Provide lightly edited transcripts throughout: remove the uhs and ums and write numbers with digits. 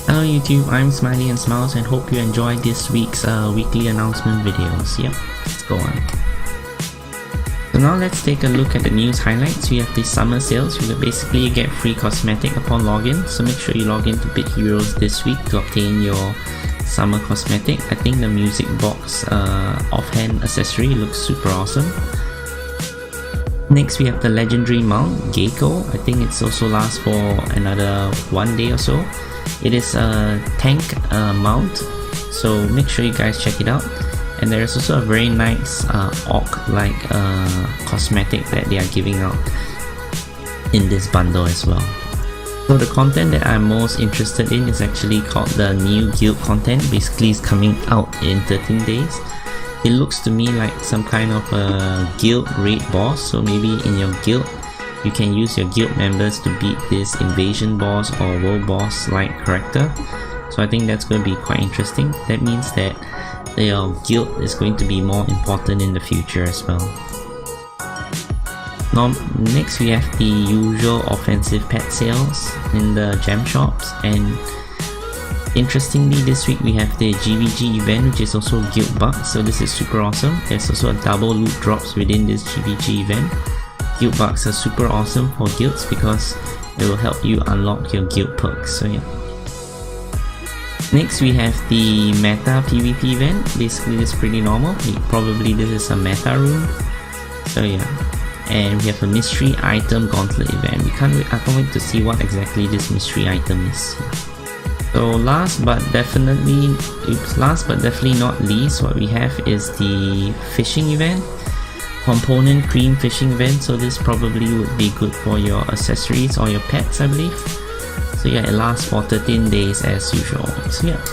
Hello YouTube, I'm Smiley and Smiles and hope you enjoyed this week's weekly announcement videos. Yep, let's go on. So now let's take a look at the news highlights. We have the summer sales. You will basically get free cosmetic upon login, so make sure you log into Bit Heroes this week to obtain your summer cosmetic. I think the music box offhand accessory looks super awesome. Next we have the legendary mount, Galco. I think it's also lasts for another 1 day or so. It is a tank mount, so make sure you guys check it out. And there is also a very nice orc-like cosmetic that they are giving out in this bundle as well. So the content that I'm most interested in is actually called the new guild content. Basically it's coming out in 13 days. It looks to me like some kind of a guild raid boss, so maybe in your guild you can use your guild members to beat this invasion boss or world boss like character. So I think that's going to be quite interesting. That means that your guild is going to be more important in the future as well. Now, next we have the usual offensive pet sales in the gem shops, and interestingly this week we have the GVG event, which is also guild bucks, so this is super awesome. There's also a double loot drops within this GVG event. Guild bucks are super awesome for guilds because it will help you unlock your guild perks, so yeah. Next we have the meta PvP event. Basically it's pretty normal. Probably this is a meta room, so yeah. And we have a mystery item gauntlet event. I can't wait to see what exactly this mystery item is. So last but definitely not least, what we have is the fishing event, component cream fishing event. So this probably would be good for your accessories or your pets, I believe. So yeah, it lasts for 13 days as usual. So yeah,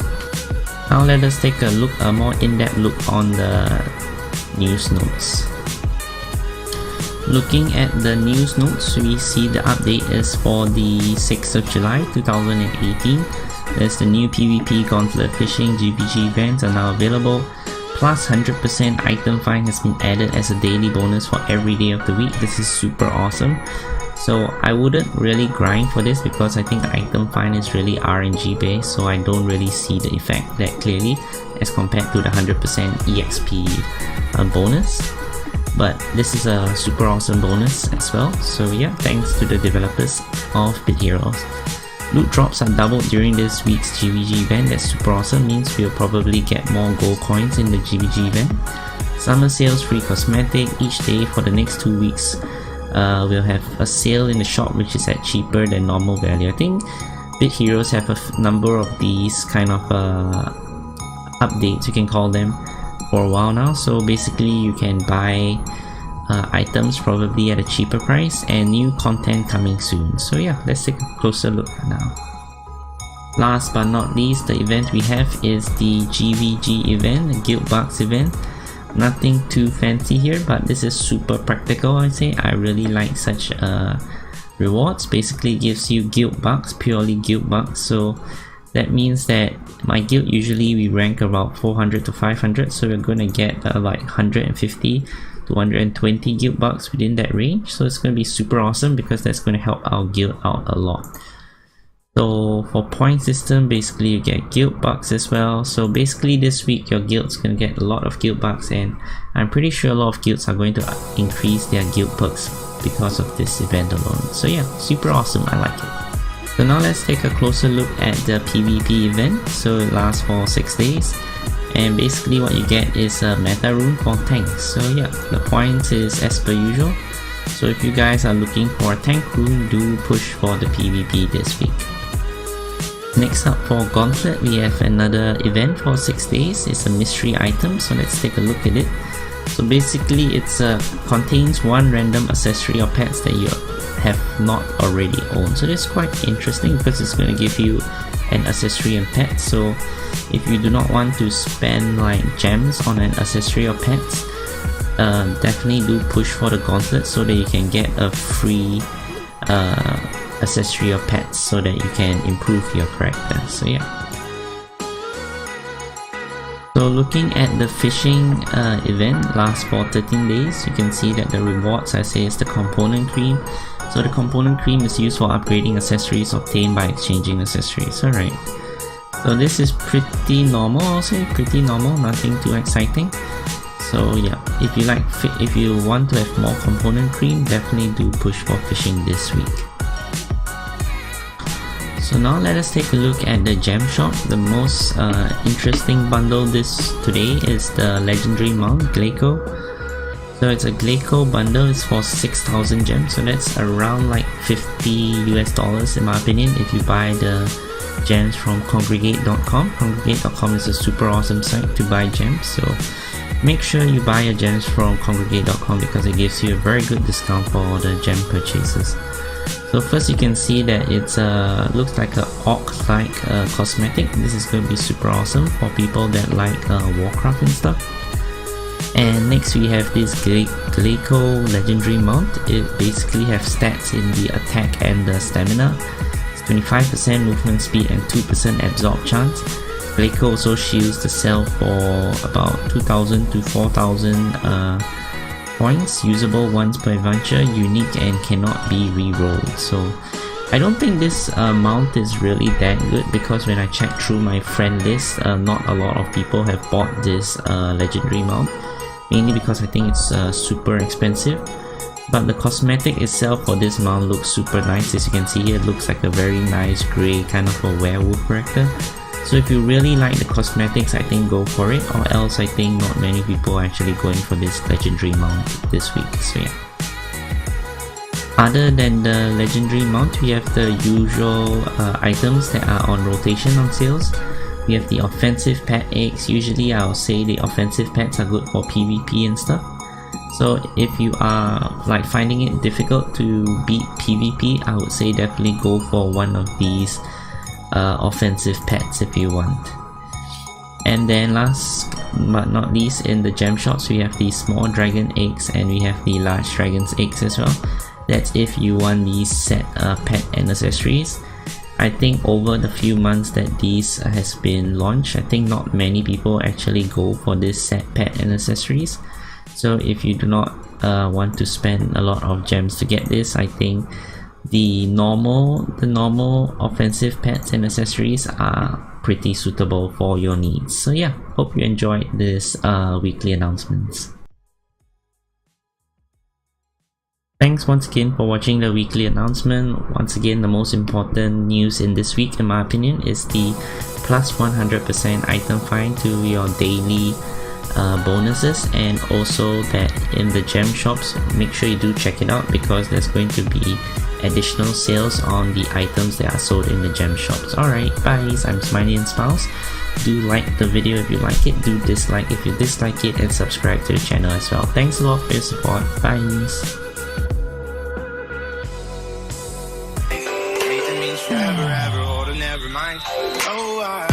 now let us take a look, a more in-depth look on the news notes. Looking at the news notes, we see the update is for the 6th of July 2018. There's the new PvP Gauntlet Fishing GVG events are now available, plus 100% item find has been added as a daily bonus for every day of the week. This is super awesome. So I wouldn't really grind for this because I think the item find is really RNG based, so I don't really see the effect that clearly as compared to the 100% EXP bonus. But this is a super awesome bonus as well, so yeah, thanks to the developers of Bit Heroes. Loot drops are doubled during this week's GVG event. That's super awesome, means we'll probably get more gold coins in the GVG event. Summer sales, free cosmetic each day for the next 2 weeks. We'll have a sale in the shop which is at cheaper than normal value. I think Bit Heroes have a number of these kind of updates, you can call them, for a while now. So basically you can buy items probably at a cheaper price, and new content coming soon. So yeah, let's take a closer look now. Last but not least, the event we have is the GVG event, the Guild Bucks event. Nothing too fancy here, but this is super practical, I'd say. I really like such rewards. Basically gives you guild bucks, purely guild bucks. So that means that my guild usually we rank about 400 to 500, so we're gonna get like 150 to 120 guild bucks within that range. So it's gonna be super awesome because that's gonna help our guild out a lot. So for point system, basically you get guild bucks as well. So basically this week your guild's gonna get a lot of guild bucks, and I'm pretty sure a lot of guilds are going to increase their guild perks because of this event alone. So yeah, super awesome, I like it. So now let's take a closer look at the PvP event. So it lasts for 6 days, and basically what you get is a meta rune for tanks. So yeah, the points is as per usual. So if you guys are looking for a tank rune, do push for the PvP this week. Next up for Gauntlet, we have another event for 6 days. It's a mystery item, so let's take a look at it. So basically it contains one random accessory or pets that you have not already owned. So this is quite interesting because it's going to give you an accessory and pet. So if you do not want to spend like gems on an accessory or pets, definitely do push for the Gauntlet so that you can get a free accessory or pets so that you can improve your character. So yeah. So looking at the fishing event, lasts for 13 days. You can see that the rewards, I say, is the component cream. So the component cream is used for upgrading accessories obtained by exchanging accessories. Alright. So this is pretty normal, I'll say, pretty normal, nothing too exciting. So yeah, if you want to have more component cream, definitely do push for fishing this week. So now let us take a look at the gem shop. The most interesting bundle today is the legendary mount Galco. So it's a Galco bundle. It's for 6,000 gems. So that's around like $50 US in my opinion if you buy the gems from congregate.com. Congregate.com is a super awesome site to buy gems. So make sure you buy your gems from congregate.com because it gives you a very good discount for all the gem purchases. So first you can see that it's looks like a orc-like cosmetic. This is going to be super awesome for people that like Warcraft and stuff. And next we have this Galco legendary mount. It basically have stats in the attack and the stamina. It's 25% movement speed and 2% absorb chance. Galco also shields the cell for about 2,000 to 4,000 points, usable once per adventure, unique and cannot be re-rolled. So I don't think this mount is really that good because when I checked through my friend list, not a lot of people have bought this legendary mount, mainly because I think it's super expensive. But the cosmetic itself for this mount looks super nice. As you can see here, it looks like a very nice grey kind of a werewolf character. So if you really like the cosmetics, I think go for it, or else I think not many people are actually going for this legendary mount this week. So yeah. Other than the legendary mount, we have the usual items that are on rotation on sales. We have the offensive pet eggs. Usually I'll say the offensive pets are good for PvP and stuff. So if you are like finding it difficult to beat PvP, I would say definitely go for one of these offensive pets if you want. And then last but not least, in the gem shops we have the small dragon eggs and we have the large dragon's eggs as well. That's if you want these set pet and accessories. I think over the few months that these has been launched, I think not many people actually go for this set pet and accessories. So if you do not want to spend a lot of gems to get this, I think the normal offensive pets and accessories are pretty suitable for your needs. So yeah, hope you enjoyed this weekly announcements. Thanks once again for watching the weekly announcement. Once again, the most important news in this week in my opinion is the plus 100% item find to your daily bonuses, and also that in the gem shops, make sure you do check it out because there's going to be additional sales on the items that are sold in the gem shops. Alright guys, I'm Smiley and Smiles. Do like the video if you like it, do dislike if you dislike it, and subscribe to the channel as well. Thanks a lot for your support. Bye. Forever, ever, or never mind. Oh,